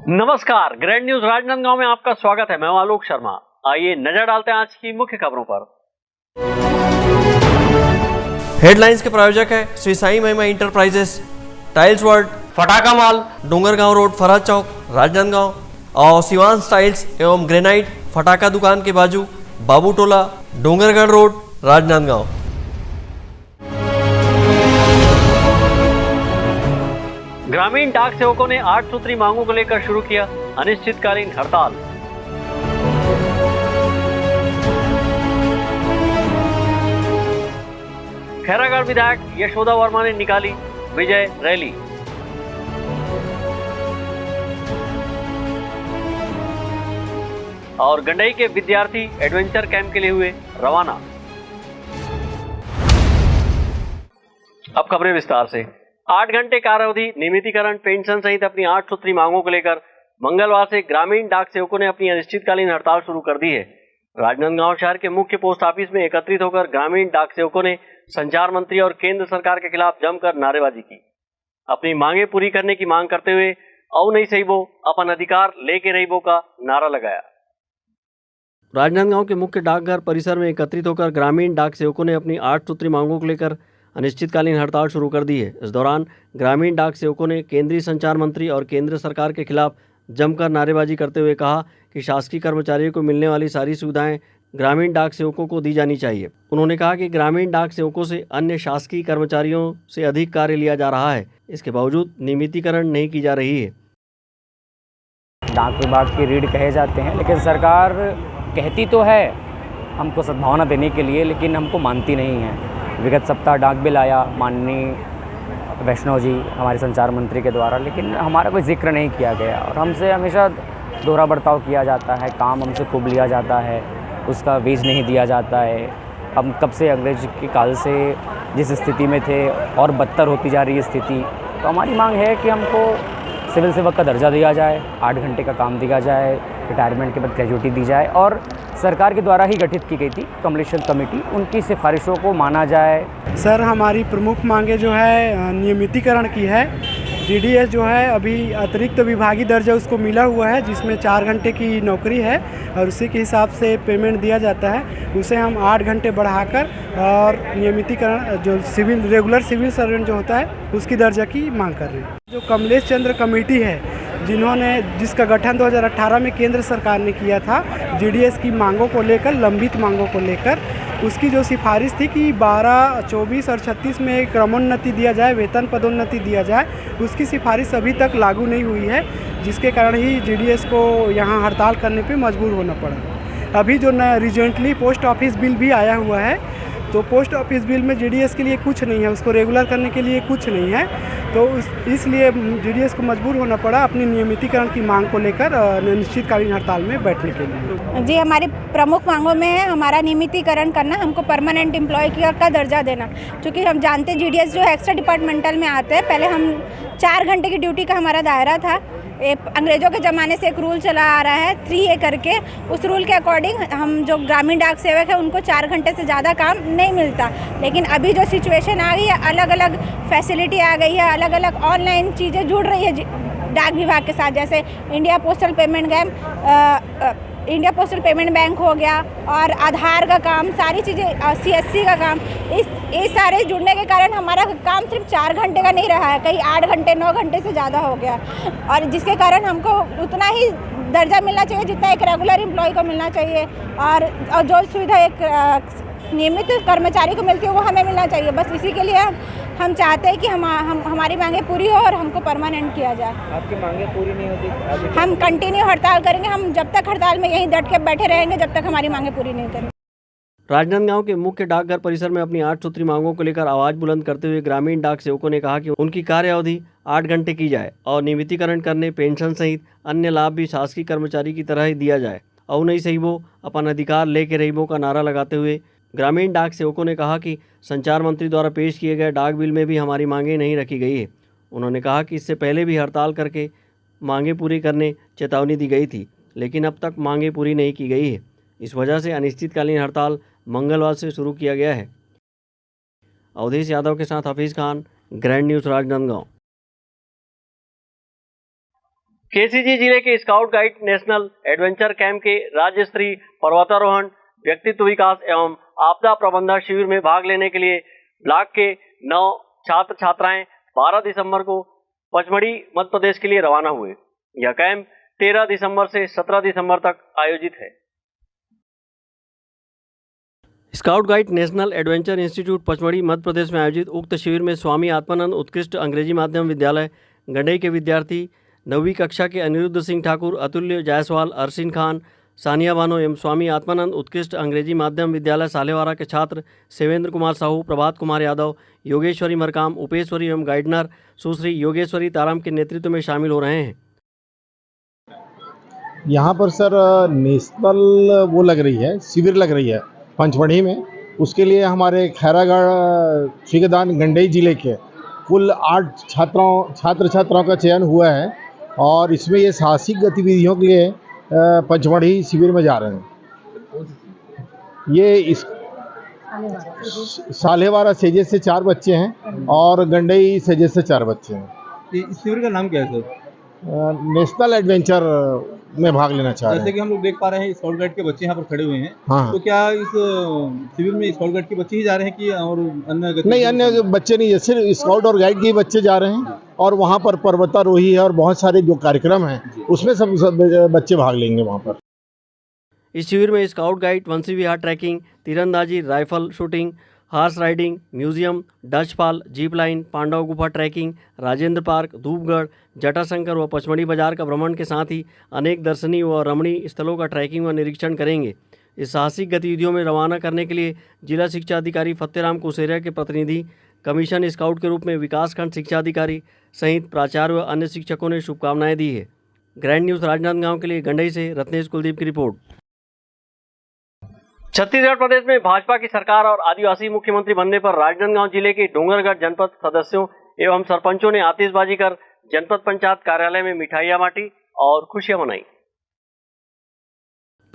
नमस्कार, grand news Rajnandgaon में आपका स्वागत है। मैं हूं आलोक शर्मा। आइए नजर डालते हैं आज की मुख्य खबरों पर। हेडलाइंस के प्रायोजक है Shri Sai Mahima enterprises, tiles world, फटाका मॉल, डोंगरगांव रोड, फराज चौक, राजनांदगांव और शिवांश टाइल्स एवं ग्रेनाइट, फटाका दुकान के बाजू, बाबू टोला, डोंगरगढ़ रोड, राजनांदगांव। ग्रामीण डाक सेवकों ने 8 सूत्री मांगों को लेकर शुरू किया अनिश्चितकालीन हड़ताल। खैरागढ़ विधायक यशोदा वर्मा ने निकाली विजय रैली। और गंडई के विद्यार्थी एडवेंचर कैंप के लिए हुए रवाना। अब खबरें विस्तार से। 8 घंटे कार्यावधि, नियमितीकरण, पेंशन सहित अपनी 8 सूत्री मांगों को लेकर मंगलवार से ग्रामीण डाक सेवकों ने अपनी अनिश्चितकालीन हड़ताल शुरू कर दी है। राजनांदगांव शहर के मुख्य पोस्ट ऑफिस में एकत्रित होकर ग्रामीण डाक सेवकों ने संचार मंत्री और केंद्र सरकार के खिलाफ जमकर नारेबाजी की। अपनी मांगे पूरी करने की मांग करते हुए औ नहीं सहीबो, अपन अधिकार लेके रहीबो का नारा लगाया। राजनांदगांव के मुख्य डाकघर परिसर में एकत्रित होकर ग्रामीण डाक सेवकों ने अपनी 8 सूत्री मांगों को लेकर अनिश्चितकालीन हड़ताल शुरू कर दी है। इस दौरान ग्रामीण डाक सेवकों ने केंद्रीय संचार मंत्री और केंद्र सरकार के खिलाफ जमकर नारेबाजी करते हुए कहा कि शासकीय कर्मचारियों को मिलने वाली सारी सुविधाएं ग्रामीण डाक सेवकों को दी जानी चाहिए। उन्होंने कहा कि ग्रामीण डाक सेवकों से अन्य शासकीय कर्मचारियों से अधिक कार्य लिया जा रहा है, इसके बावजूद नियमितीकरण नहीं की जा रही है। डाक विभाग की रीढ़ कहे जाते हैं, लेकिन सरकार कहती तो है हमको सद्भावना देने के लिए, लेकिन हमको मानती नहीं है। विगत सप्ताह डाक बिल आया माननीय वैष्णव जी हमारे संचार मंत्री के द्वारा, लेकिन हमारा कोई जिक्र नहीं किया गया और हमसे हमेशा दोहरा बर्ताव किया जाता है। काम हमसे खूब लिया जाता है, उसका वेज नहीं दिया जाता है। हम कब से अंग्रेज के काल से जिस स्थिति में थे और बदतर होती जा रही है स्थिति, तो हमारी मांग है कि हमको सिविल सेवक का दर्जा दिया जाए, 8 घंटे का काम दिया जाए, रिटायरमेंट के बाद ग्रेजुटी दी जाए और सरकार के द्वारा ही गठित की गई थी कमलेश्वर कमेटी, उनकी सिफारिशों को माना जाए। सर, हमारी प्रमुख मांगे जो है नियमितीकरण की है। डीडीएस जो है अभी अतिरिक्त विभागीय दर्जा उसको मिला हुआ है, जिसमें 4 घंटे की नौकरी है और उसी के हिसाब से पेमेंट दिया जाता है। उसे हम 8 घंटे बढ़ाकर और नियमितीकरण जो रेगुलर सिविल सर्वेंट जो होता है उसकी दर्जा की मांग कर रहे हैं। जो कमलेश चंद्र कमेटी है जिसका गठन 2018 में केंद्र सरकार ने किया था डीडीएस की मांगों को लेकर, लंबित मांगों को लेकर, उसकी जो सिफारिश थी कि 12, 24 और 36 में क्रमोन्नति दिया जाए, वेतन पदोन्नति दिया जाए, उसकी सिफारिश अभी तक लागू नहीं हुई है, जिसके कारण ही डीडीएस को यहाँ हड़ताल करने पे मजबूर होना पड़ा। अभी जो नया रिसेंटली पोस्ट ऑफिस बिल भी आया हुआ है, तो पोस्ट ऑफिस बिल में डीडीएस के लिए कुछ नहीं है, उसको रेगुलर करने के लिए कुछ नहीं है, तो इसलिए डीडीएस को मजबूर होना पड़ा अपनी नियमितीकरण की मांग को लेकर अनिश्चितकालीन हड़ताल में बैठने के लिए। जी, हमारी प्रमुख मांगों में है हमारा नियमितीकरण करना, हमको परमानेंट एम्प्लॉय का दर्जा देना। क्योंकि हम जानते हैं डीडीएस जो एक्स्ट्रा डिपार्टमेंटल में आते हैं, पहले हम 4 घंटे की ड्यूटी का हमारा दायरा था। अंग्रेज़ों के ज़माने से एक रूल चला आ रहा है 3A करके, उस रूल के अकॉर्डिंग हम जो ग्रामीण डाक सेवक है उनको 4 घंटे से ज़्यादा काम नहीं मिलता। लेकिन अभी जो सिचुएशन आ गई है, अलग अलग फैसिलिटी आ गई है, अलग अलग ऑनलाइन चीज़ें जुड़ रही है डाक विभाग के साथ, जैसे इंडिया पोस्टल पेमेंट बैंक हो गया और आधार का काम, सारी चीज़ें, CSC का काम, इस सारे जुड़ने के कारण हमारा काम सिर्फ 4 घंटे का नहीं रहा है, कई 8 घंटे 9 घंटे से ज़्यादा हो गया। और जिसके कारण हमको उतना ही दर्जा मिलना चाहिए जितना एक रेगुलर एम्प्लॉय को मिलना चाहिए, और जो सुविधा एक नियमित कर्मचारी को मिलती है वो हमें मिलना चाहिए। बस इसी के लिए हम चाहते हैं कि हमारी मांगे पूरी हो और हमको परमानेंट किया जाए। आपकी मांगे पूरी नहीं होती, हम कंटिन्यू हड़ताल करेंगे। हम जब तक हड़ताल में यहीं डट के बैठे रहेंगे जब तक हमारी मांगे पूरी नहीं करेंगे। राजनांदगांव के मुख्य डाकघर परिसर में अपनी 8 सूत्री मांगों को लेकर आवाज बुलंद करते हुए ग्रामीण डाक सेवकों ने कहा कि उनकी कार्यावधि 8 घंटे की जाए और नियमितीकरण करने, पेंशन सहित अन्य लाभ भी शासकीय कर्मचारी की तरह ही दिया जाए। औ नहीं सहीबो, अपन अधिकार लेके रहीबो का नारा लगाते हुए ग्रामीण डाक सेवकों ने कहा कि संचार मंत्री द्वारा पेश किए गए डाक बिल में भी हमारी मांगें नहीं रखी गई है। उन्होंने कहा कि इससे पहले भी हड़ताल करके मांगें पूरी करने चेतावनी दी गई थी, लेकिन अब तक मांगें पूरी नहीं की गई है। इस वजह से अनिश्चितकालीन हड़ताल मंगलवार से शुरू किया गया है। अवधेश यादव के साथ Hafeez Khan, grand news Rajnandgaon. KCG जिले के scout guide national adventure camp के राज्य स्तरीय पर्वतारोहण, व्यक्तित्व विकास एवं आपदा प्रबंधन शिविर में भाग लेने के लिए ब्लॉक के 9 छात्र छात्राएं 12 दिसंबर को पचमढ़ी मध्य प्रदेश के लिए रवाना हुए। यह कैंप 13 दिसंबर से 17 दिसंबर तक आयोजित है। Scout guide national adventure institute Pachmarhi Madhya Pradesh में आयोजित उक्त शिविर में स्वामी आत्मानंद उत्कृष्ट अंग्रेजी माध्यम विद्यालय गंडई के विद्यार्थी 9वीं कक्षा के अनिरुद्ध सिंह ठाकुर, अतुल्य जायसवाल, अरसिन खान, सानिया बानो एवं स्वामी आत्मानंद उत्कृष्ट अंग्रेजी माध्यम विद्यालय सालेवारा के छात्र सेवेंद्र कुमार साहू, प्रभात कुमार यादव, योगेश्वरी मरकाम, उपेश्वरी एवं गाइडनर सुश्री योगेश्वरी ताराम के नेतृत्व में शामिल हो रहे हैं। यहाँ पर सर नेशनल वो लग रही है, शिविर लग रही है पंचमढ़ी में। उसके लिए हमारे खैरागढ़ शिकदान गंडई जिले के कुल 8 छात्र छात्राओं का चयन हुआ है और इसमें ये साहसिक गतिविधियों के लिए पंचमढ़ी शिविर में जा रहे हैं। ये इस सालेवारा सेजे से 4 बच्चे हैं और गंडई सेजे से 4 बच्चे हैं। इस शिविर का नाम क्या है सर? नेशनल एडवेंचर में भाग लेना चाह रहे हैं। जैसे कि हम लोग देख पा रहे हैं स्काउट गाइड के बच्चे यहाँ पर खड़े हुए हैं। हाँ। तो क्या इस शिविर में स्काउट गाइड के बच्चे ही जा रहे हैं कि और अन्य नहीं, अन्य बच्चे नहीं है, सिर्फ स्काउट और गाइड के बच्चे जा रहे हैं और वहाँ पर पर्वतारोही है और बहुत सारे जो कार्यक्रम हैं उसमें सब बच्चे भाग लेंगे वहाँ पर। इस शिविर में scout guide, Vanshi Vihar trekking, तीरंदाजी, rifle shooting, horse riding, museum, Dutch fall, jeep line, Pandav गुफा ट्रैकिंग, राजेंद्र पार्क, धूपगढ़, जटाशंकर व पचमढ़ी बाजार का भ्रमण के साथ ही अनेक दर्शनीय व रमणीय स्थलों का ट्रैकिंग व निरीक्षण करेंगे। इस साहसिक गतिविधियों में रवाना करने के लिए जिला शिक्षा अधिकारी फतेहराम कुसेरिया के प्रतिनिधि, कमीशन स्काउट के रूप में विकासखंड शिक्षा अधिकारी सहित प्राचार्य व अन्य शिक्षकों ने शुभकामनाएं दी है। ग्रैंड न्यूज़ राजनांदगांव के लिए गंडई से रत्नेश कुलदीप की रिपोर्ट। छत्तीसगढ़ प्रदेश में भाजपा की सरकार और आदिवासी मुख्यमंत्री बनने पर राजनांदगांव जिले के डोंगरगढ़ जनपद सदस्यों एवं सरपंचों ने आतिशबाजी कर जनपद पंचायत कार्यालय में मिठाइयां बांटी और खुशियां मनाई।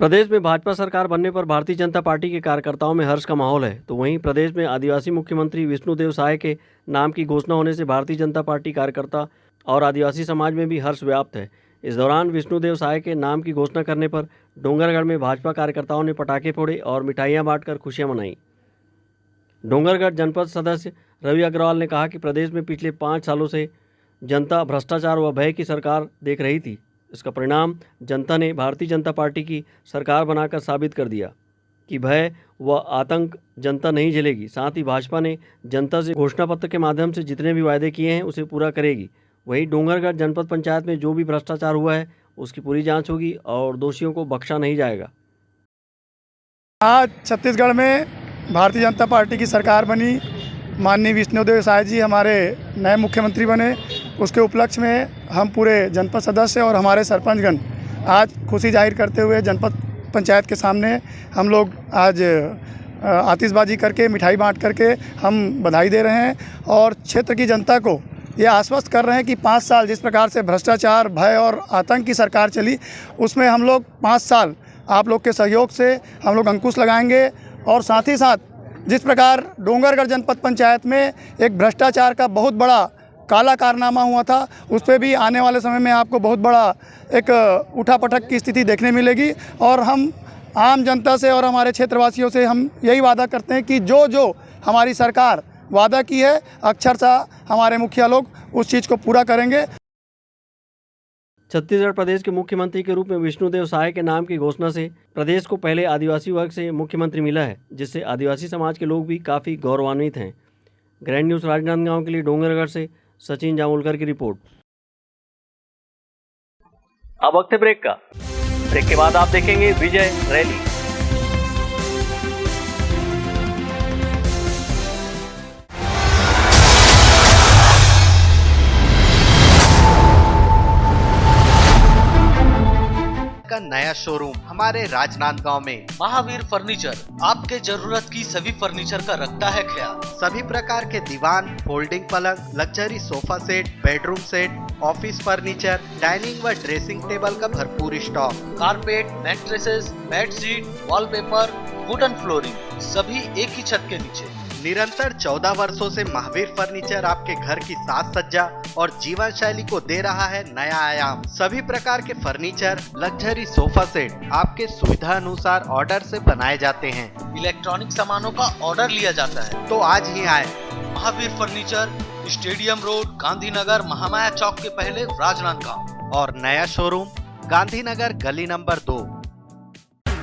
प्रदेश में भाजपा सरकार बनने पर भारतीय जनता पार्टी के कार्यकर्ताओं में हर्ष का माहौल है, तो वहीं प्रदेश में आदिवासी मुख्यमंत्री विष्णुदेव साय के नाम की घोषणा होने से भारतीय जनता पार्टी कार्यकर्ता और आदिवासी समाज में भी हर्ष व्याप्त है। इस दौरान विष्णुदेव साय के नाम की घोषणा करने पर डोंगरगढ़ में भाजपा कार्यकर्ताओं ने पटाखे फोड़े और मिठाइयां बांटकर खुशियां मनाई। डोंगरगढ़ जनपद सदस्य रवि अग्रवाल ने कहा कि प्रदेश में पिछले 5 सालों से जनता भ्रष्टाचार व भय की सरकार देख रही थी। इसका परिणाम जनता ने भारतीय जनता पार्टी की सरकार बनाकर साबित कर दिया कि भय व आतंक जनता नहीं झेलेगी। साथ ही भाजपा ने जनता से घोषणा पत्र के माध्यम से जितने भी वायदे किए हैं उसे पूरा करेगी। वहीं डोंगरगढ़ जनपद पंचायत में जो भी भ्रष्टाचार हुआ है उसकी पूरी जांच होगी और दोषियों को बख्शा नहीं जाएगा। आज छत्तीसगढ़ में भारतीय जनता पार्टी की सरकार बनी, माननीय विष्णुदेव साय जी हमारे नए मुख्यमंत्री बने। उसके उपलक्ष्य में हम पूरे जनपद सदस्य और हमारे सरपंचगण आज खुशी जाहिर करते हुए जनपद पंचायत के सामने हम लोग आज आतिशबाजी करके, मिठाई बांट करके हम बधाई दे रहे हैं और क्षेत्र की जनता को ये आश्वस्त कर रहे हैं कि 5 साल जिस प्रकार से भ्रष्टाचार, भय और आतंक की सरकार चली, उसमें हम लोग 5 साल आप लोग के सहयोग से हम लोग अंकुश लगाएंगे। और साथ ही साथ जिस प्रकार डोंगरगढ़ जनपद पंचायत में एक भ्रष्टाचार का बहुत बड़ा काला कारनामा हुआ था, उस पर भी आने वाले समय में आपको बहुत बड़ा एक उठापटक की स्थिति देखने मिलेगी। और हम आम जनता से और हमारे क्षेत्रवासियों से हम यही वादा करते हैं कि जो जो हमारी सरकार वादा की है, अक्षरशः हमारे मुखिया लोग उस चीज़ को पूरा करेंगे। छत्तीसगढ़ प्रदेश के मुख्यमंत्री के रूप में विष्णुदेव साय के नाम की घोषणा से प्रदेश को पहले आदिवासी वर्ग से मुख्यमंत्री मिला है, जिससे आदिवासी समाज के लोग भी काफ़ी गौरवान्वित हैं। ग्रैंड न्यूज़ राजनांदगांव के लिए डोंगरगढ़ से सचिन जामुलकर की रिपोर्ट। अब वक्त है ब्रेक का। ब्रेक के बाद आप देखेंगे विजय रैली। का नया शोरूम हमारे राजनांदगांव में। महावीर फर्नीचर आपके जरूरत की सभी फर्नीचर का रखता है ख्याल। सभी प्रकार के दीवान, फोल्डिंग पलंग, luxury sofa set, bedroom set, office furniture, dining व ड्रेसिंग टेबल का भरपूर stock. Carpet, mattresses, bedsheet, wallpaper, wooden flooring, सभी एक ही छत के नीचे। निरंतर 14 वर्षों से महावीर फर्नीचर आपके घर की साज सज्जा और जीवन शैली को दे रहा है नया आयाम। सभी प्रकार के फर्नीचर, लग्जरी सोफा सेट आपके सुविधा अनुसार ऑर्डर से बनाए जाते हैं। इलेक्ट्रॉनिक सामानों का ऑर्डर लिया जाता है तो आज ही आए। Mahavir furniture, stadium road, Gandhinagar, Mahamaya Chowk के पहले, राजनांदगांव। और नया शोरूम गांधीनगर गली नंबर 2।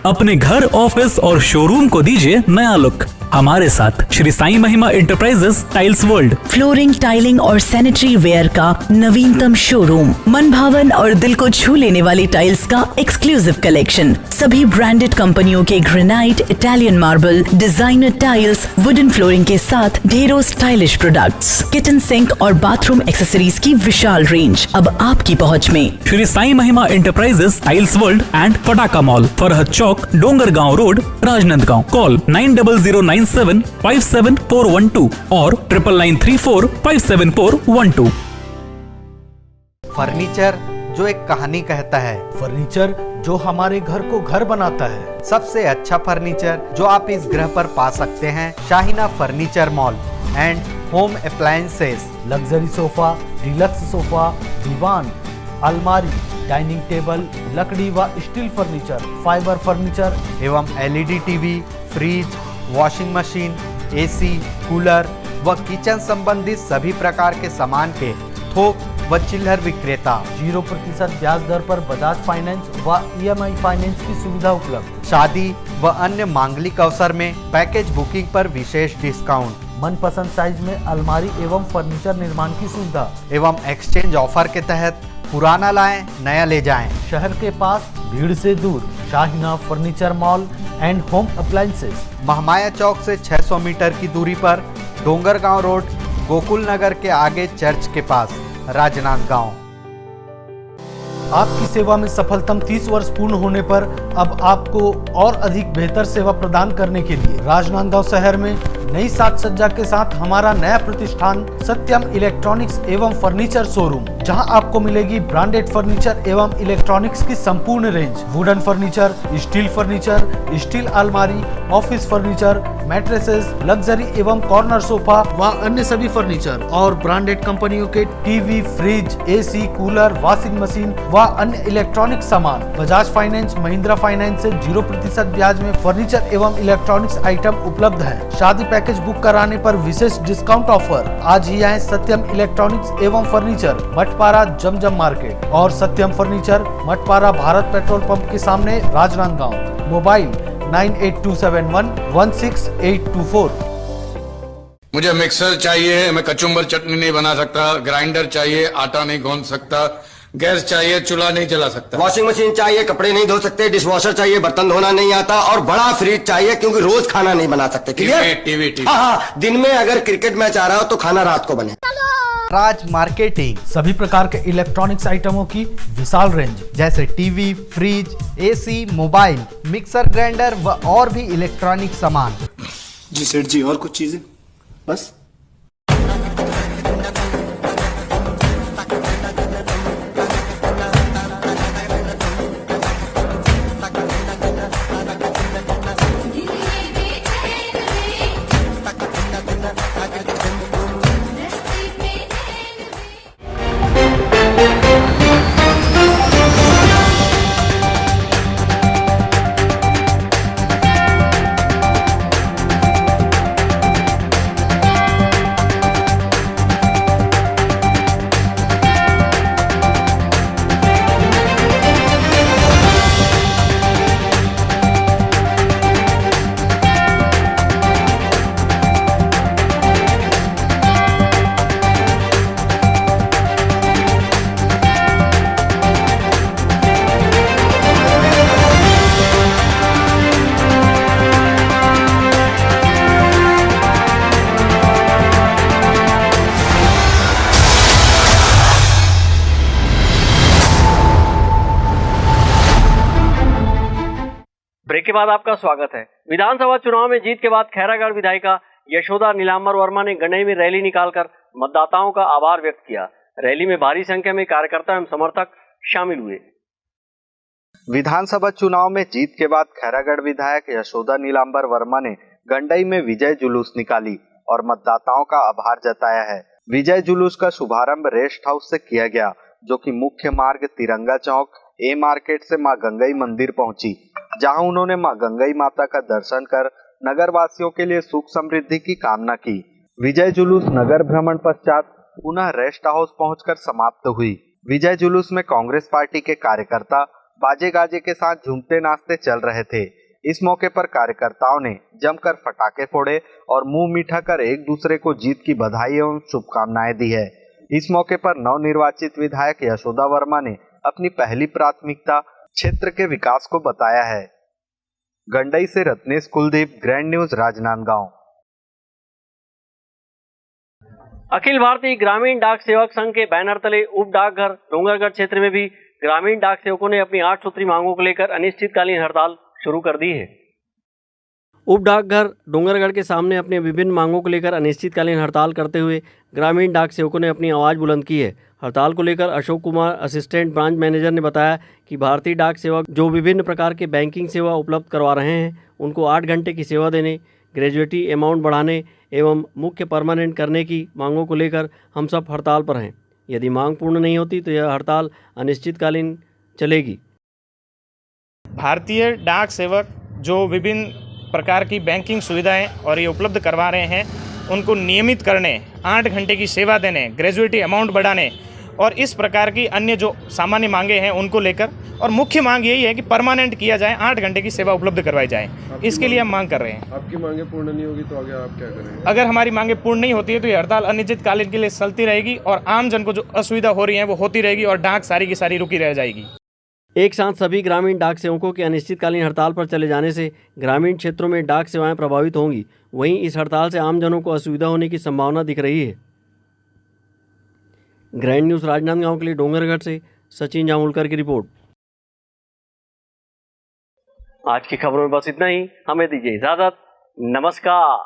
अपने घर, ऑफिस और शोरूम को दीजिए नया लुक हमारे साथ Shri Sai Mahima enterprises tiles world. Flooring, tiling और सैनिटरी वेयर का नवीनतम शोरूम, मन भावन और दिल को छू लेने वाली टाइल्स का एक्सक्लूसिव कलेक्शन, सभी ब्रांडेड कंपनियों के granite, Italian marble, designer tiles, wooden flooring के साथ ढेरों स्टाइलिश प्रोडक्ट्स, किचन सिंक और बाथरूम एक्सेसरीज की विशाल रेंज अब आपकी पहुंच में। Shri Sai Mahima enterprises tiles world and Pataka mall, Farhad Chowk, Dongargaon road, Rajnandgaon. Call 9009757412 और 9994574412। फर्नीचर जो एक कहानी कहता है, फर्नीचर जो हमारे घर को घर बनाता है। सबसे अच्छा फर्नीचर जो आप इस ग्रह पर पा सकते हैं Shahina furniture mall and home appliances. Luxury sofa, deluxe sofa, दीवान, अलमारी, डाइनिंग टेबल, लकड़ी व स्टील फर्नीचर, फाइबर फर्नीचर एवं LED TV, fridge, washing machine, AC, cooler व किचन संबंधित सभी प्रकार के सामान के थोक व चिल्लर विक्रेता। 0% ब्याज दर पर बजाज फाइनेंस व EMI फाइनेंस की सुविधा उपलब्ध। शादी व अन्य मांगलिक अवसर में पैकेज बुकिंग पर विशेष डिस्काउंट। मनपसंद साइज में अलमारी एवं फर्नीचर निर्माण की सुविधा एवं एक्सचेंज ऑफर के तहत पुराना लाएं, नया ले जाएं। शहर के पास, भीड़ से दूर, Shahina furniture mall and home appliances, Mahamaya Chowk से 600 मीटर की दूरी पर, डोंगरगांव रोड, गोकुल नगर के आगे चर्च के पास, राजनांदगांव। आपकी सेवा में सफलतम 30 वर्ष पूर्ण होने पर अब आपको और अधिक बेहतर सेवा प्रदान करने के लिए राजनांदगांव शहर में नई साज सज्जा के साथ हमारा नया प्रतिष्ठान सत्यम इलेक्ट्रॉनिक्स एवं फर्नीचर शोरूम, जहां आपको मिलेगी ब्रांडेड फर्नीचर एवं इलेक्ट्रॉनिक्स की संपूर्ण रेंज, वुडन फर्नीचर, स्टील अलमारी, ऑफिस फर्नीचर, मैट्रेसेस, लग्जरी एवं कॉर्नर सोफा व अन्य सभी फर्नीचर और ब्रांडेड कंपनियों के TV, fridge, AC, cooler, washing machine व अन्य इलेक्ट्रॉनिक सामान। बजाज फाइनेंस, महिंद्रा फाइनेंस से 0% ब्याज में फर्नीचर एवं इलेक्ट्रॉनिक्स आइटम उपलब्ध है। शादी पैकेज बुक कराने पर विशेष डिस्काउंट ऑफर। आज ही आए सत्यम इलेक्ट्रॉनिक्स एवं फर्नीचर, मठपारा जमजम मार्केट और Satyam furniture, Mathpara Bharat petrol pump के सामने, राजनांदगांव। मोबाइल 9827116824। मुझे मिक्सर चाहिए, मैं कचुम्बर चटनी नहीं बना सकता, ग्राइंडर चाहिए, आटा नहीं गूंद सकता, गैस चाहिए, चूल्हा नहीं जला सकता, वॉशिंग मशीन चाहिए, कपड़े नहीं धो सकते, डिशवॉशर चाहिए, बर्तन धोना नहीं आता और बड़ा फ्रिज चाहिए क्योंकि रोज खाना नहीं बना सकते। टीवी। हाँ, दिन में अगर क्रिकेट मैच आ रहा हो तो खाना रात को बने। राज मार्केटिंग, सभी प्रकार के इलेक्ट्रॉनिक्स आइटमों की विशाल रेंज जैसे TV, fridge, AC, mobile, mixer, grinder व और भी इलेक्ट्रॉनिक सामान। जी सेठ जी, और कुछ चीजें बस? ब्रेक के बाद आपका स्वागत है। विधानसभा चुनाव में जीत के बाद खैरागढ़ विधायिका यशोदा नीलांबर वर्मा ने गंडई में रैली निकालकर मतदाताओं का आभार व्यक्त किया। रैली में भारी संख्या में कार्यकर्ता एवं समर्थक शामिल हुए। विधानसभा चुनाव में जीत के बाद खैरागढ़ विधायक यशोदा नीलांबर वर्मा ने गंडई में विजय जुलूस निकाली और मतदाताओं का आभार जताया है। विजय जुलूस का शुभारंभ रेस्ट हाउस से किया गया, जो कि मुख्य मार्ग तिरंगा चौक ए मार्केट से मां गंगई मंदिर पहुंची, जहां उन्होंने मां गंगई माता का दर्शन कर नगर वासियों के लिए सुख समृद्धि की कामना की। विजय जुलूस नगर भ्रमण पश्चात पुनः रेस्ट हाउस पहुंचकर समाप्त हुई। विजय जुलूस में कांग्रेस पार्टी के कार्यकर्ता बाजे गाजे के साथ झूमते नाचते चल रहे थे। इस मौके पर कार्यकर्ताओं ने जमकर पटाखे फोड़े और मुंह मीठा कर एक दूसरे को जीत की बधाई एवं शुभकामनाएं दी है। इस मौके पर नवनिर्वाचित विधायक यशोदा वर्मा ने अपनी पहली प्राथमिकता क्षेत्र के विकास को बताया है। गंडई से रत्नेश कुलदीप, ग्रैंड न्यूज, राजनांदगांव। अखिल भारतीय ग्रामीण डाक सेवक संघ के बैनर तले उप डाकघर डोंगरगढ़ क्षेत्र में भी ग्रामीण डाक सेवकों ने अपनी 8 सूत्री मांगों को लेकर अनिश्चितकालीन हड़ताल शुरू कर दी है। उप डाकघर डोंगरगढ़ के सामने अपने विभिन्न मांगों को लेकर अनिश्चितकालीन हड़ताल करते हुए ग्रामीण डाक सेवकों ने अपनी आवाज़ बुलंद की है। हड़ताल को लेकर Ashok Kumar, assistant branch manager, ने बताया कि भारतीय डाक सेवक जो विभिन्न प्रकार के बैंकिंग सेवा उपलब्ध करवा रहे हैं, उनको 8 घंटे की सेवा देने, ग्रेजुएटी अमाउंट बढ़ाने एवं मुख्य परमानेंट करने की मांगों को लेकर हम सब हड़ताल पर हैं। यदि मांग पूर्ण नहीं होती तो यह हड़ताल अनिश्चितकालीन चलेगी। भारतीय डाक सेवक जो विभिन्न प्रकार की बैंकिंग सुविधाएं और ये उपलब्ध करवा रहे हैं, उनको नियमित करने, 8 घंटे की सेवा देने, ग्रेजुएटी अमाउंट बढ़ाने और इस प्रकार की अन्य जो सामान्य मांगे हैं उनको लेकर, और मुख्य मांग यही है कि परमानेंट किया जाए, 8 घंटे की सेवा उपलब्ध करवाई जाए। इसके लिए हम मांग कर रहे हैं। आपकी मांगे पूर्ण नहीं होगी तो आगे आप क्या करेंगे? अगर हमारी मांगे पूर्ण नहीं होती है तो ये हड़ताल अनिश्चितकालीन के लिए चलती रहेगी और आम जन को जो असुविधा हो रही है वो होती रहेगी और डाक सारी की सारी रुकी रह जाएगी। एक साथ सभी ग्रामीण डाक सेवकों के अनिश्चितकालीन हड़ताल पर चले जाने से ग्रामीण क्षेत्रों में डाक सेवाएं प्रभावित होंगी। वहीं इस हड़ताल से आम जनों को असुविधा होने की संभावना दिख रही है। ग्रैंड न्यूज राजनांदगांव के लिए डोंगरगढ़ से सचिन जामुलकर की रिपोर्ट। आज की खबरों में बस इतना ही। हमें दीजिए इजाजत। नमस्कार।